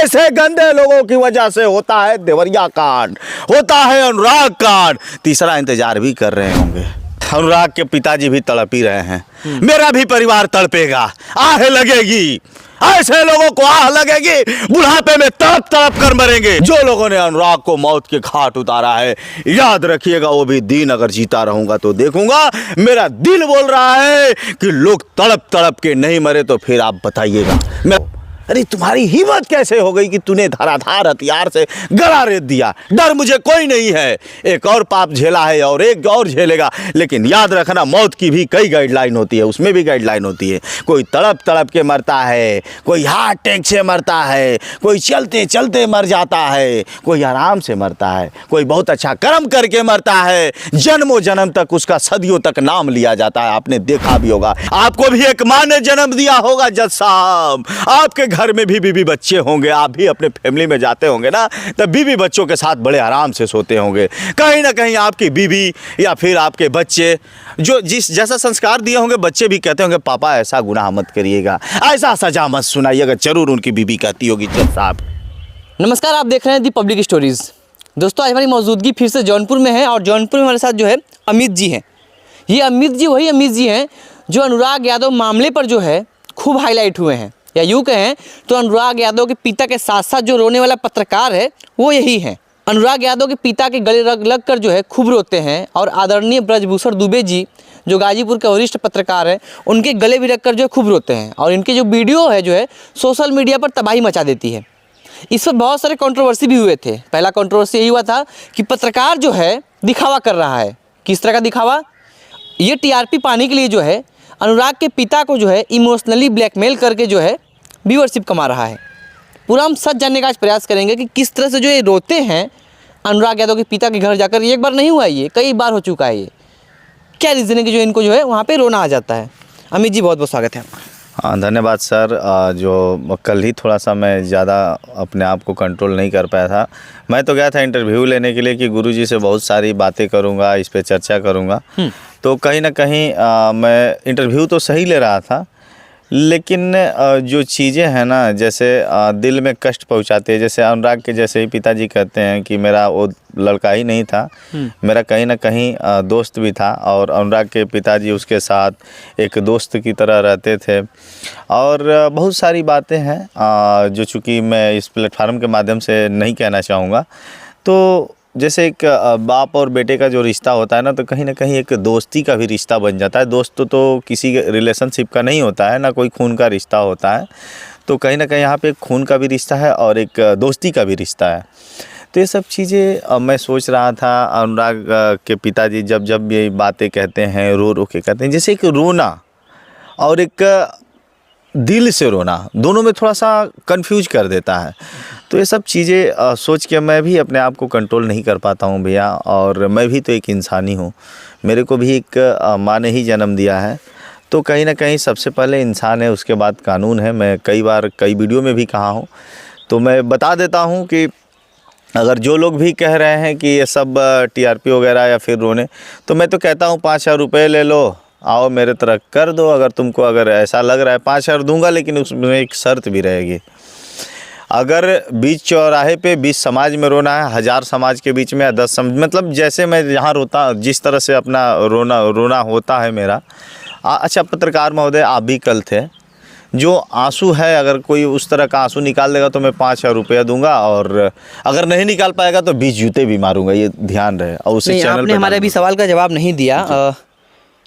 ऐसे गंदे लोगों की वजह से होता है देवरिया कांड, होता है अनुराग कांड। तीसरा इंतजार भी कर रहे होंगे। अनुराग के पिताजी भी तड़प ही रहे हैं, मेरा भी परिवार तड़पेगा, आह लगेगी। ऐसे लोगों को आह लगेगी, बुढ़ापे में तड़प तड़प कर मरेंगे। जो लोगों ने अनुराग को मौत के घाट उतारा है, याद रखिएगा वो भी दिन अगर जीता रहूंगा तो देखूंगा। मेरा दिल बोल रहा है कि लोग तड़प तड़प के नहीं मरे तो फिर आप बताइएगा। अरे तुम्हारी हिम्मत कैसे हो गई कि तूने धाराधार हथियार से गला रेत दिया। डर मुझे कोई नहीं है, एक और पाप झेला है और एक और झेलेगा, लेकिन याद रखना मौत की भी कई गाइडलाइन होती है, उसमें भी गाइडलाइन होती है। कोई तड़प तड़प के मरता है, कोई हार्ट अटैक से मरता है, कोई चलते चलते मर जाता है, कोई आराम से मरता है, कोई बहुत अच्छा कर्म करके मरता है, जन्मों जन्म तक उसका सदियों तक नाम लिया जाता है। आपने देखा भी होगा, आपको भी एक माँ ने जन्म दिया होगा जज साहब, आपके घर में भी बीवी बच्चे होंगे, आप भी अपने फैमिली में जाते होंगे ना, तब बीवी बच्चों के साथ बड़े आराम से सोते होंगे। कहीं ना कहीं आपकी बीवी या फिर आपके बच्चे जो जिस जैसा संस्कार दिए होंगे, बच्चे भी कहते होंगे पापा ऐसा गुनाह मत करिएगा, ऐसा सजा मत सुनाइएगा। जरूर उनकी बीवी कहती होगी जज साहब। नमस्कार, आप देख रहे हैं दी पब्लिक स्टोरीज। दोस्तों, आज हमारी मौजूदगी फिर से जौनपुर में है और जौनपुर में हमारे साथ जो है अमित जी हैं। ये अमित जी वही अमित जी हैं जो अनुराग यादव मामले पर जो है खूब हाईलाइट हुए हैं, या यूँ कहें तो अनुराग यादव के पिता के साथ साथ जो रोने वाला पत्रकार है वो यही है। अनुराग यादव के पिता के गले लग कर जो है खूब रोते हैं और आदरणीय ब्रजभूषण दुबे जी जो गाजीपुर के वरिष्ठ पत्रकार हैं, उनके गले भी रख कर जो है खूब रोते हैं। और इनके जो वीडियो है जो है सोशल मीडिया पर तबाही मचा देती है। इस पर बहुत सारे कंट्रोवर्सी भी हुए थे। पहला कंट्रोवर्सी यही हुआ था कि पत्रकार जो है दिखावा कर रहा है। किस तरह का दिखावा? ये टीआरपी पाने के लिए जो है अनुराग के पिता को जो है इमोशनली ब्लैकमेल करके जो है व्यूअरशिप कमा रहा है। पूरा हम सच जानने का आज प्रयास करेंगे कि किस तरह से जो ये रोते हैं अनुराग यादव के पिता के घर जाकर। एक बार नहीं हुआ, ये कई बार हो चुका है। ये क्या रीज़न है कि जो इनको जो है वहाँ पे रोना आ जाता है? अमित जी, बहुत बहुत स्वागत है। हाँ, धन्यवाद सर। जो कल ही थोड़ा सा मैं ज़्यादा अपने आप को कंट्रोल नहीं कर पाया था। मैं तो गया था इंटरव्यू लेने के लिए कि गुरुजी से बहुत सारी बातें करूँगा, इस पे चर्चा करूँगा। तो कहीं ना कहीं मैं इंटरव्यू तो सही ले रहा था, लेकिन जो चीज़ें हैं ना, जैसे दिल में कष्ट पहुंचाते हैं। जैसे अनुराग के जैसे ही पिताजी कहते हैं कि मेरा वो लड़का ही नहीं था, मेरा कहीं ना कहीं दोस्त भी था, और अनुराग के पिताजी उसके साथ एक दोस्त की तरह रहते थे। और बहुत सारी बातें हैं जो चूँकि मैं इस प्लेटफार्म के माध्यम से नहीं कहना चाहूँगा। तो जैसे एक बाप और बेटे का जो रिश्ता होता है ना, तो कहीं ना कहीं एक दोस्ती का भी रिश्ता बन जाता है। दोस्त तो किसी रिलेशनशिप का नहीं होता है ना, कोई खून का रिश्ता होता है। तो कहीं ना कहीं यहाँ पे एक खून का भी रिश्ता है और एक दोस्ती का भी रिश्ता है। तो ये सब चीज़ें मैं सोच रहा था। अनुराग के पिताजी जब जब ये बातें कहते हैं, रो रो के कहते हैं, जैसे एक रोना और एक दिल से रोना, दोनों में थोड़ा सा कंफ्यूज कर देता है। तो ये सब चीज़ें सोच के मैं भी अपने आप को कंट्रोल नहीं कर पाता हूँ भैया। और मैं भी तो एक इंसान ही हूँ, मेरे को भी एक माँ ने ही जन्म दिया है। तो कहीं ना कहीं सबसे पहले इंसान है, उसके बाद कानून है। मैं कई बार कई वीडियो में भी कहा हूँ, तो मैं बता देता हूँ कि अगर जो लोग भी कह रहे हैं कि ये सब टीआरपी वगैरह या फिर रोने, तो मैं तो कहता हूँ 5,000 रुपये ले लो, आओ मेरे तरह कर दो। अगर तुमको अगर ऐसा लग रहा है 5,000 दूंगा, लेकिन उसमें एक शर्त भी रहेगी। अगर बीच चौराहे पे 20 समाज में रोना है, 1000 समाज के बीच में या 10 समाज, मतलब जैसे मैं यहाँ रोता, जिस तरह से अपना रोना होता है मेरा। अच्छा पत्रकार महोदय, आप भी कल थे, जो आंसू है अगर कोई उस तरह का आंसू निकाल देगा तो मैं 5,000 रुपया दूंगा, और अगर नहीं निकाल पाएगा तो 20 जूते भी मारूंगा, ये ध्यान रहे। और उसी चैनल आपने हमारे अभी सवाल का जवाब नहीं दिया।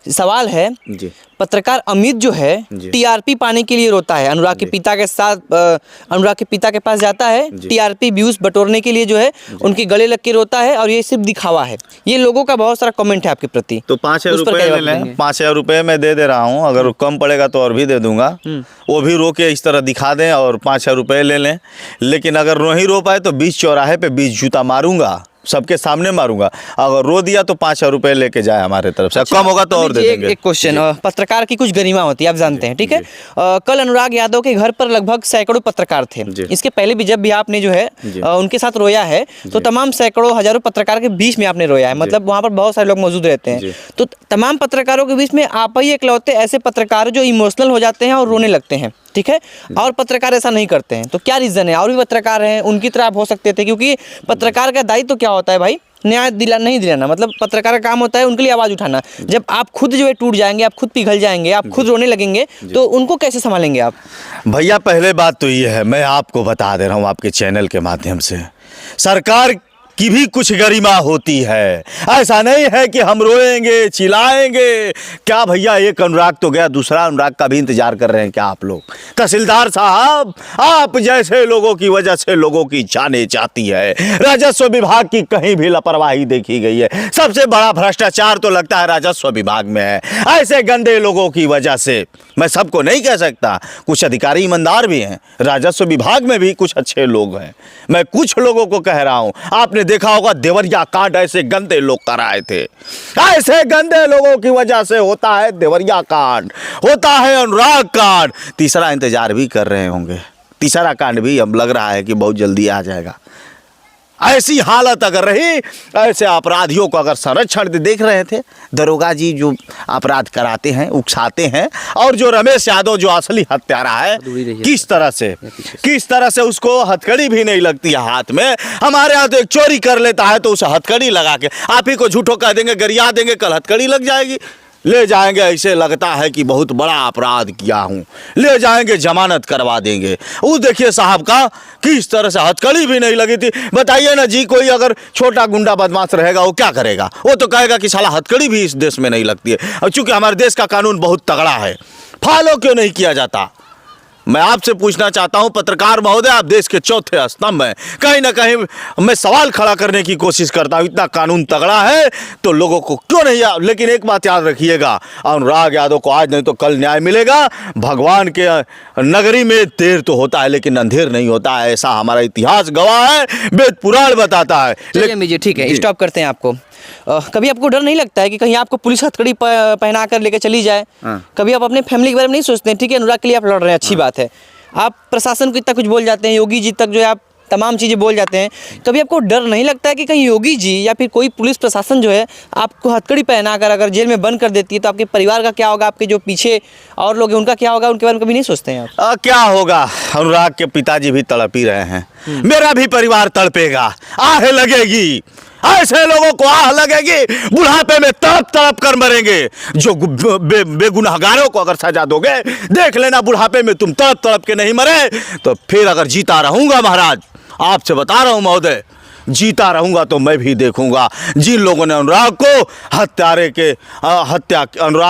सवाल है जी, पत्रकार अमित जो है टीआरपी पाने के लिए रोता है, अनुराग के पिता के साथ अनुराग के पिता के पास जाता है, टीआरपी व्यूज बटोरने के लिए जो है उनके गले लग के रोता है, और ये सिर्फ दिखावा है। ये लोगों का बहुत सारा कमेंट है आपके प्रति। तो 5,000 रुपये ले लें, 5,000 रुपये मैं दे दे रहा हूँ, अगर कम पड़ेगा तो और भी दे दूंगा। वो भी रो के इस तरह दिखा दें और 5,000 रुपये ले लें। लेकिन अगर नहीं रो पाए तो 20 चौराहे पे 20 जूता मारूंगा, सबके सामने मारूंगा। अगर रो दिया तो 5,000 रुपये लेके जाए हमारे तरफ से। कम होगा तो और दे देंगे। एक क्वेश्चन, पत्रकार की कुछ गरिमा होती है, आप जानते हैं, ठीक है। कल अनुराग यादव के घर पर लगभग सैकड़ों पत्रकार थे। इसके पहले भी जब भी आपने जो है उनके साथ रोया है, तो तमाम सैकड़ों हजारों पत्रकार के बीच में आपने रोया है। मतलब वहाँ पर बहुत सारे लोग मौजूद रहते हैं। तो तमाम पत्रकारों के बीच में आप ही इकलौते ऐसे पत्रकार जो इमोशनल हो जाते हैं और रोने लगते हैं। ठीक है, और पत्रकार ऐसा नहीं करते हैं, तो क्या रीज़न है? और भी पत्रकार हैं, उनकी तरह आप हो सकते थे, क्योंकि पत्रकार का दायित्व तो क्या होता है भाई, न्याय नहीं दिलाना, मतलब पत्रकार का काम होता है उनके लिए आवाज़ उठाना। जब आप खुद जो है टूट जाएंगे, आप खुद पिघल जाएंगे, आप खुद रोने लगेंगे, तो उनको कैसे संभालेंगे आप? भैया पहले बात तो ये है, मैं आपको बता दे रहा हूँ आपके चैनल के माध्यम से, सरकार की भी कुछ गरिमा होती है। ऐसा नहीं है कि हम रोएंगे चिल्लाएंगे। क्या भैया, एक अनुराग तो गया, दूसरा अनुराग का भी इंतजार कर रहे हैं क्या आप लोग? तहसीलदार साहब, आप जैसे लोगों की वजह से लोगों की जाने जाती है। राजस्व विभाग की कहीं भी लापरवाही देखी गई है। सबसे बड़ा भ्रष्टाचार तो लगता है राजस्व विभाग में है। ऐसे गंदे लोगों की वजह से, मैं सबको नहीं कह सकता, कुछ अधिकारी ईमानदार भी हैं, राजस्व विभाग में भी कुछ अच्छे लोग हैं, मैं कुछ लोगों को कह रहा हूं। आपने देखा होगा देवरिया कांड, ऐसे गंदे लोग कराए थे। ऐसे गंदे लोगों की वजह से होता है देवरिया कांड, होता है अनुराग कांड। तीसरा इंतजार भी कर रहे होंगे, तीसरा कांड भी अब लग रहा है कि बहुत जल्दी आ जाएगा। ऐसी हालत अगर रही, ऐसे अपराधियों को अगर संरक्षण देख रहे थे दरोगा जी, जो अपराध कराते हैं, उकसाते हैं, और जो रमेश यादव जो असली हत्यारा है, किस तरह से उसको हथकड़ी भी नहीं लगती है हाथ में। हमारे यहाँ तो एक चोरी कर लेता है तो उसे हथकड़ी लगा के आप ही को झूठो कह देंगे, गरिया देंगे, कल हथकड़ी लग जाएगी, ले जाएंगे, ऐसे लगता है कि बहुत बड़ा अपराध किया हूं, ले जाएंगे, जमानत करवा देंगे। वो देखिए साहब का किस तरह से हथकड़ी भी नहीं लगी थी। बताइए ना जी, कोई अगर छोटा गुंडा बदमाश रहेगा वो क्या करेगा? वो तो कहेगा कि साला हथकड़ी भी इस देश में नहीं लगती है। और चूंकि हमारे देश का कानून बहुत तगड़ा है, फॉलो क्यों नहीं किया जाता? मैं आपसे पूछना चाहता हूं पत्रकार महोदय, आप देश के चौथे स्तंभ हैं, कहीं ना कहीं मैं सवाल खड़ा करने की कोशिश करता हूं, इतना कानून तगड़ा है तो लोगों को क्यों नहीं? लेकिन एक बात याद रखिएगा, अनुराग यादव को आज नहीं तो कल न्याय मिलेगा। भगवान के नगरी में देर तो होता है लेकिन अंधेर नहीं होता है, ऐसा हमारा इतिहास गवाह है, वेद पुराण बताता है। लेकिन ठीक है, स्टॉप करते हैं आपको। कभी आपको डर नहीं लगता है कि कहीं आपको पुलिस हथकड़ी पहना कर लेकर चली जाए? कभी आप अपने फैमिली के बारे में नहीं सोचते हैं? ठीक है, अनुराग के लिए आप लड़ रहे हैं, अच्छी बात है, आप प्रशासन को इतना कुछ बोल जाते हैं, योगी जी तक जो है आप तमाम चीज़ें बोल जाते हैं, कभी आपको डर नहीं लगता है कि कहीं योगी जी या फिर कोई पुलिस प्रशासन जो है आपको हथकड़ी पहनाकर अगर जेल में बंद कर देती है तो आपके परिवार का क्या होगा, आपके जो पीछे और लोग हैं उनका क्या होगा? उनके बारे में कभी नहीं सोचते हैं आप? क्या होगा? अनुराग के पिताजी भी तड़प ही रहे हैं, मेरा भी परिवार तड़पेगा, आह लगेगी, ऐसे लोगों को आह लगेगी, बुढ़ापे में तड़प तड़प कर मरेंगे। जो बेगुनाहगारों को अगर सजा दोगे, देख लेना बुढ़ापे में तुम तड़प तड़प के नहीं मरे तो फिर अगर जीता रहूंगा महाराज, आपसे बता रहा हूं महोदय, जीता रहूंगा तो मैं भी देखूंगा जिन लोगों ने अनुराग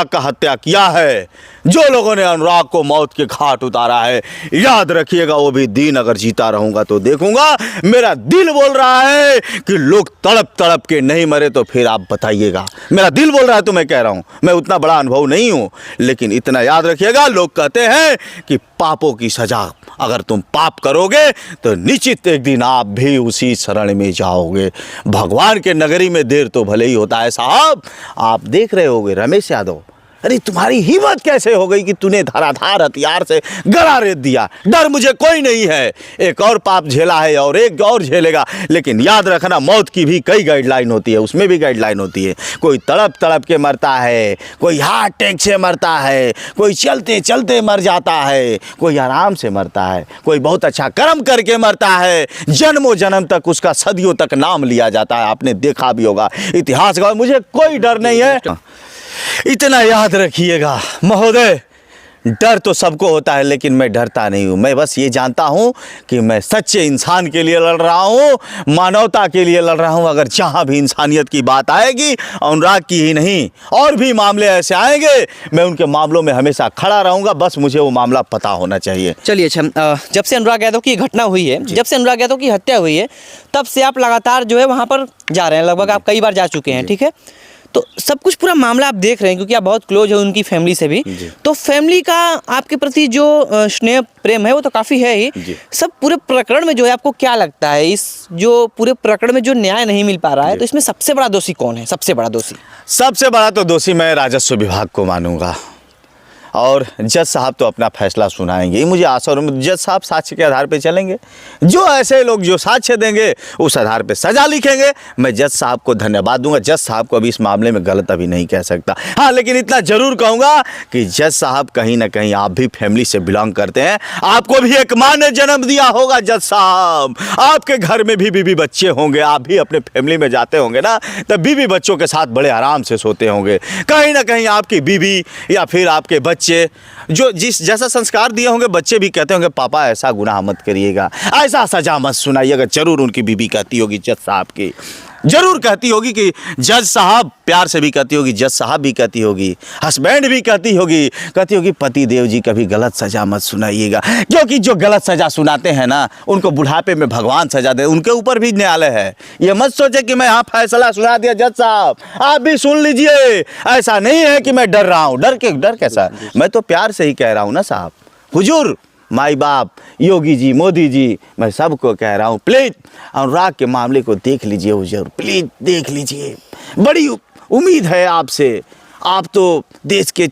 का हत्या किया है, जो लोगों ने अनुराग को मौत के घाट उतारा है, याद रखिएगा वो भी दिन अगर जीता रहूंगा तो देखूंगा। मेरा दिल बोल रहा है कि लोग तड़प तड़प के नहीं मरे तो फिर आप बताइएगा। मेरा दिल बोल रहा है तो मैं कह रहा हूं, मैं उतना बड़ा अनुभव नहीं हूं, लेकिन इतना याद रखिएगा, लोग कहते हैं कि पापों की सजा, अगर तुम पाप करोगे तो निश्चित एक दिन आप भी उसी शरण में जाओगे। भगवान के नगरी में देर तो भले ही होता है साहब। आप देख रहे होगे रमेश यादव, अरे तुम्हारी हिम्मत कैसे हो गई कि तूने धाराधार हथियार से गला रेत दिया? डर मुझे कोई नहीं है, एक और पाप झेला है और एक और झेलेगा, लेकिन याद रखना मौत की भी कई गाइडलाइन होती है, उसमें भी गाइडलाइन होती है। कोई तड़प तड़प के मरता है, कोई हार्ट अटैक से मरता है, कोई चलते चलते मर जाता है, कोई आराम से मरता है, कोई बहुत अच्छा कर्म करके मरता है, जन्मों जन्म तक उसका सदियों तक नाम लिया जाता है। आपने देखा भी होगा इतिहास का, मुझे कोई डर नहीं है, इतना याद रखिएगा महोदय। डर तो सबको होता है लेकिन मैं डरता नहीं हूँ, मैं बस ये जानता हूँ कि मैं सच्चे इंसान के लिए लड़ रहा हूँ, मानवता के लिए लड़ रहा हूँ। अगर जहाँ भी इंसानियत की बात आएगी, अनुराग की ही नहीं और भी मामले ऐसे आएंगे, मैं उनके मामलों में हमेशा खड़ा रहूँगा, बस मुझे वो मामला पता होना चाहिए। चलिए अच्छा, जब से अनुराग यादव की घटना हुई है, जब से अनुराग यादव की हत्या हुई है, तब से आप लगातार जो है वहाँ पर जा रहे हैं, लगभग आप कई बार जा चुके हैं, ठीक है? तो सब कुछ पूरा मामला आप देख रहे हैं क्योंकि आप बहुत क्लोज हो उनकी फैमिली से भी, तो फैमिली का आपके प्रति जो स्नेह प्रेम है वो तो काफ़ी है ही। सब पूरे प्रकरण में जो है आपको क्या लगता है, इस जो पूरे प्रकरण में जो न्याय नहीं मिल पा रहा है, तो इसमें सबसे बड़ा दोषी कौन है? सबसे बड़ा दोषी? सबसे बड़ा तो दोषी मैं राजस्व विभाग को मानूंगा। और जज साहब तो अपना फैसला सुनाएंगे। ये मुझे आशा और जज साहब साक्ष्य के आधार पे चलेंगे। जो ऐसे लोग जो साक्ष्य देंगे उस आधार पे सज़ा लिखेंगे। मैं जज साहब को धन्यवाद दूंगा। जज साहब को अभी इस मामले में गलत अभी नहीं कह सकता। हाँ, लेकिन इतना ज़रूर कहूँगा कि जज साहब कहीं ना कहीं आप भी फैमिली से बिलोंग करते हैं। आपको भी एक माँ ने जन्म दिया होगा जज साहब। आपके घर में भी बीवी बच्चे होंगे। आप भी अपने फैमिली में जाते होंगे ना, तब बीवी बच्चों के साथ बड़े आराम से सोते होंगे। कहीं ना कहीं आपकी बीवी या फिर आपके बच्चे जो जिस जैसा संस्कार दिए होंगे, बच्चे भी कहते होंगे पापा ऐसा गुनाह मत करिएगा, ऐसा सजा मत सुनाइएगा। जरूर उनकी बीवी कहती होगी जज साहब की, जरूर कहती होगी कि जज साहब, प्यार से भी कहती होगी जज साहब भी कहती होगी, हस्बैंड भी कहती होगी पति देव जी कभी गलत सजा मत सुनाइएगा। क्योंकि जो गलत सजा सुनाते हैं ना, उनको बुढ़ापे में भगवान सजा दे, उनके ऊपर भी न्यायालय है। ये मत सोचे कि मैं यहाँ फैसला सुना दिया जज साहब, आप भी सुन लीजिए। ऐसा नहीं है कि मैं डर रहा हूँ। डर कैसा, मैं तो प्यार से ही कह रहा हूँ ना साहब। हुजूर, माई बाप, योगी जी, मोदी जी, मैं सबको कह रहा हूँ, प्लीज अनुराग के मामले को देख लीजिए हुजूर, प्लीज देख लीजिए। बड़ी उम्मीद है आपसे। आप तो देश के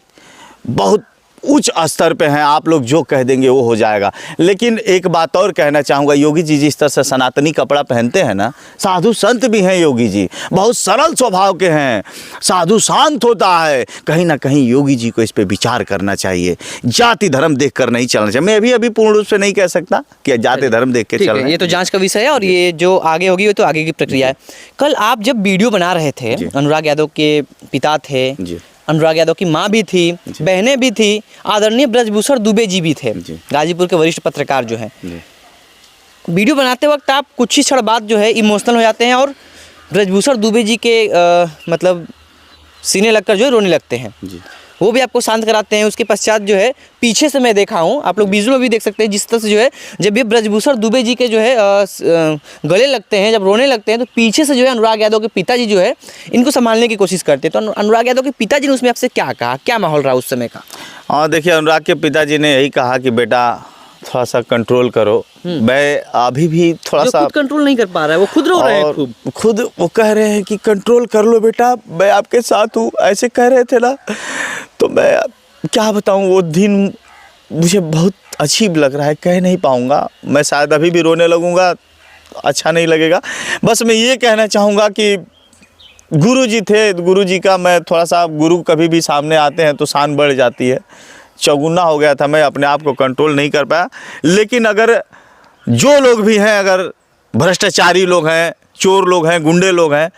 बहुत उच्च स्तर पे हैं। आप लोग जो कह देंगे वो हो जाएगा। लेकिन एक बात और कहना चाहूँगा, योगी जी जिस तरह से सनातनी कपड़ा पहनते हैं ना, साधु संत भी हैं योगी जी, बहुत सरल स्वभाव के हैं, साधु शांत होता है। कहीं ना कहीं योगी जी को इस पे विचार करना चाहिए। जाति धर्म देख कर नहीं चलना चाहिए। मैं अभी पूर्ण रूप से नहीं कह सकता कि जाति धर्म देख के चल रहे हैं। ये तो जांच का विषय है और ये जो आगे होगी वो तो आगे की प्रक्रिया है। कल आप जब वीडियो बना रहे थे, अनुराग यादव के पिता थे, अनुराग यादव की माँ भी थी, बहनें भी थी, आदरणीय ब्रजभूषण दुबे जी भी थे, गाजीपुर के वरिष्ठ पत्रकार जो हैं। वीडियो बनाते वक्त आप कुछ ही क्षण बाद जो है इमोशनल हो जाते हैं और ब्रजभूषण दुबे जी के मतलब सीने लगकर जो है रोने लगते हैं। वो भी आपको शांत कराते हैं। उसके पश्चात जो है पीछे से मैं देखा हूँ, आप लोग विजुअल में भी देख सकते हैं, जिस तरह से जो है जब ये ब्रजभूषण दुबे जी के जो है गले लगते हैं, जब रोने लगते हैं, तो पीछे से जो है अनुराग यादव के पिताजी जो है इनको संभालने की कोशिश करते हैं। तो अनुराग यादव के पिताजी ने उसमें आपसे क्या कहा, क्या माहौल रहा उस समय का? हाँ, देखिए, अनुराग के पिताजी ने यही कहा कि बेटा थोड़ा सा कंट्रोल करो। मैं अभी भी थोड़ा सा कंट्रोल नहीं कर पा रहा है, वो खुद रो रहे हैं, खुद वो कह रहे हैं कि कंट्रोल कर लो बेटा, मैं आपके साथ हूँ, ऐसे कह रहे थे ना। तो मैं क्या बताऊँ, वो दिन मुझे बहुत अजीब लग रहा है, कह नहीं पाऊँगा। मैं शायद अभी भी रोने लगूँगा, अच्छा नहीं लगेगा। बस मैं ये कहना चाहूँगा कि गुरु जी थे, गुरु जी का मैं थोड़ा सा, गुरु कभी भी सामने आते हैं तो शान बढ़ जाती है। चौगुना हो गया था, मैं अपने आप को कंट्रोल नहीं कर पाया। लेकिन अगर जो लोग भी हैं, अगर भ्रष्टाचारी लोग हैं, चोर लोग हैं, गुंडे लोग हैं,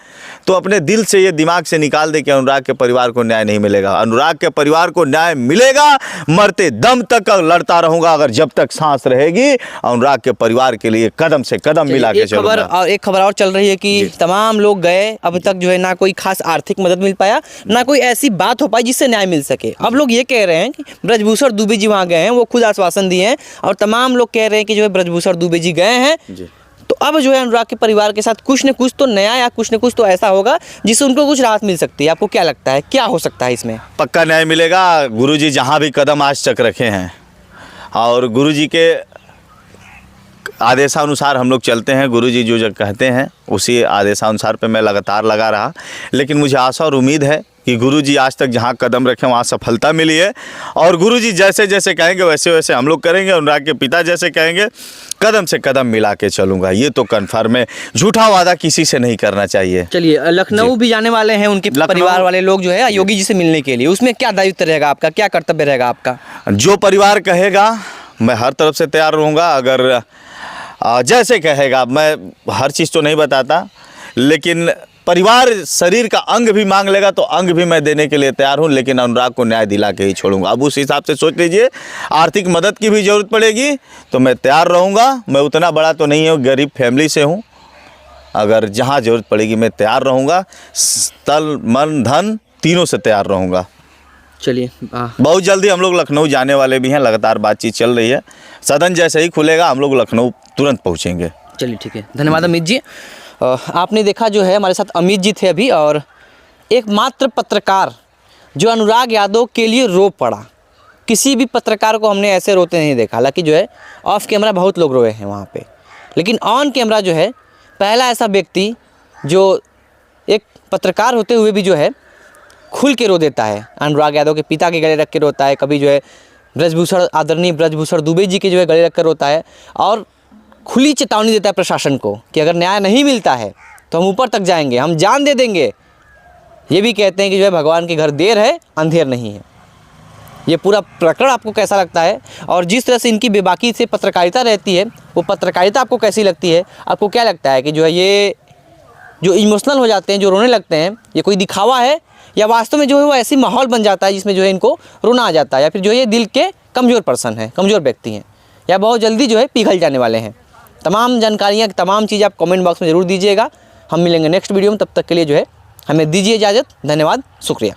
तो अपने दिल से ये दिमाग से निकाल दे कि अनुराग के परिवार को न्याय नहीं मिलेगा। अनुराग के परिवार को न्याय मिलेगा, मरते दम तक लड़ता रहूंगा। अगर जब तक सांस रहेगी, अनुराग के परिवार के लिए कदम से कदम मिला के चलूंगा। एक खबर और चल रही है कि तमाम लोग गए, अब तक जो है ना कोई खास आर्थिक मदद मिल पाया, ना कोई ऐसी बात हो पाई जिससे न्याय मिल सके। अब लोग ये कह रहे हैं कि ब्रजभूषण दुबे जी वहाँ गए हैं, वो खुद आश्वासन दिए हैं, और तमाम लोग कह रहे हैं कि जो है ब्रजभूषण दुबे जी गए हैं। तो अब जो है अनुराग के परिवार के साथ कुछ न कुछ तो नया या कुछ न कुछ तो ऐसा होगा जिससे उनको कुछ राहत मिल सकती है। आपको क्या लगता है, क्या हो सकता है इसमें? पक्का न्याय मिलेगा। गुरुजी जहाँ भी कदम आज तक रखे हैं और गुरुजी के आदेशानुसार हम लोग चलते हैं। गुरुजी जो कहते हैं उसी आदेशानुसार पे मैं लगातार लगा रहा। लेकिन मुझे आशा और उम्मीद है कि गुरुजी आज तक जहाँ कदम रखे वहाँ सफलता मिली है, और गुरुजी जैसे जैसे कहेंगे वैसे वैसे हम लोग करेंगे। अनुराग के पिता जैसे कहेंगे, कदम से कदम मिला के चलूँगा, ये तो कन्फर्म है। झूठा वादा किसी से नहीं करना चाहिए। चलिए, लखनऊ भी जाने वाले हैं उनके परिवार वाले लोग जो है योगी जी से मिलने के लिए, उसमें क्या दायित्व रहेगा आपका, क्या कर्तव्य रहेगा आपका? जो परिवार कहेगा मैं हर तरफ से तैयार रहूँगा। अगर जैसे कहेगा, मैं हर चीज़ तो नहीं बताता, लेकिन परिवार शरीर का अंग भी मांग लेगा तो अंग भी मैं देने के लिए तैयार हूं। लेकिन अनुराग को न्याय दिला के ही छोड़ूंगा। अब उस हिसाब से सोच लीजिए, आर्थिक मदद की भी ज़रूरत पड़ेगी तो मैं तैयार रहूंगा। मैं उतना बड़ा तो नहीं हूँ, गरीब फैमिली से हूँ। अगर जहाँ ज़रूरत पड़ेगी मैं तैयार रहूँगा, तन मन धन तीनों से तैयार रहूँगा। चलिए, बहुत जल्दी हम लोग लखनऊ जाने वाले भी हैं, लगातार बातचीत चल रही है। सदन जैसे ही खुलेगा हम लोग लखनऊ तुरंत पहुँचेंगे। चलिए, ठीक है, धन्यवाद अमित जी। आपने देखा जो है हमारे साथ अमित जी थे अभी, और एकमात्र पत्रकार जो अनुराग यादव के लिए रो पड़ा। किसी भी पत्रकार को हमने ऐसे रोते नहीं देखा। हालांकि जो है ऑफ कैमरा बहुत लोग रोए हैं वहाँ पे, लेकिन ऑन कैमरा जो है पहला ऐसा व्यक्ति जो एक पत्रकार होते हुए भी जो है खुल के रो देता है। अनुराग यादव के पिता के गले रख के रोता है, कभी जो है ब्रजभूषण आदरणीय ब्रजभूषण दुबे जी के जो है गले रख कर रोता है, और खुली चेतावनी देता है प्रशासन को कि अगर न्याय नहीं मिलता है तो हम ऊपर तक जाएंगे, हम जान दे देंगे। ये भी कहते हैं कि जो है भगवान के घर देर है अंधेर नहीं है। ये पूरा प्रकरण आपको कैसा लगता है, और जिस तरह से इनकी बेबाकी से पत्रकारिता रहती है वो पत्रकारिता आपको कैसी लगती है? आपको क्या लगता है कि जो है ये जो इमोशनल हो जाते हैं, जो रोने लगते हैं, ये कोई दिखावा है या वास्तव में जो है वो ऐसी माहौल बन जाता है जिसमें जो है इनको रोना आ जाता है, या फिर जो है ये दिल के कमज़ोर पर्सन हैं, कमज़ोर व्यक्ति हैं, या बहुत जल्दी जो है पिघल जाने वाले हैं? तमाम जानकारियाँ, तमाम चीज़ें आप कमेंट बॉक्स में ज़रूर दीजिएगा। हम मिलेंगे नेक्स्ट वीडियो में, तब तक के लिए जो है हमें दीजिए इजाज़त। धन्यवाद, शुक्रिया।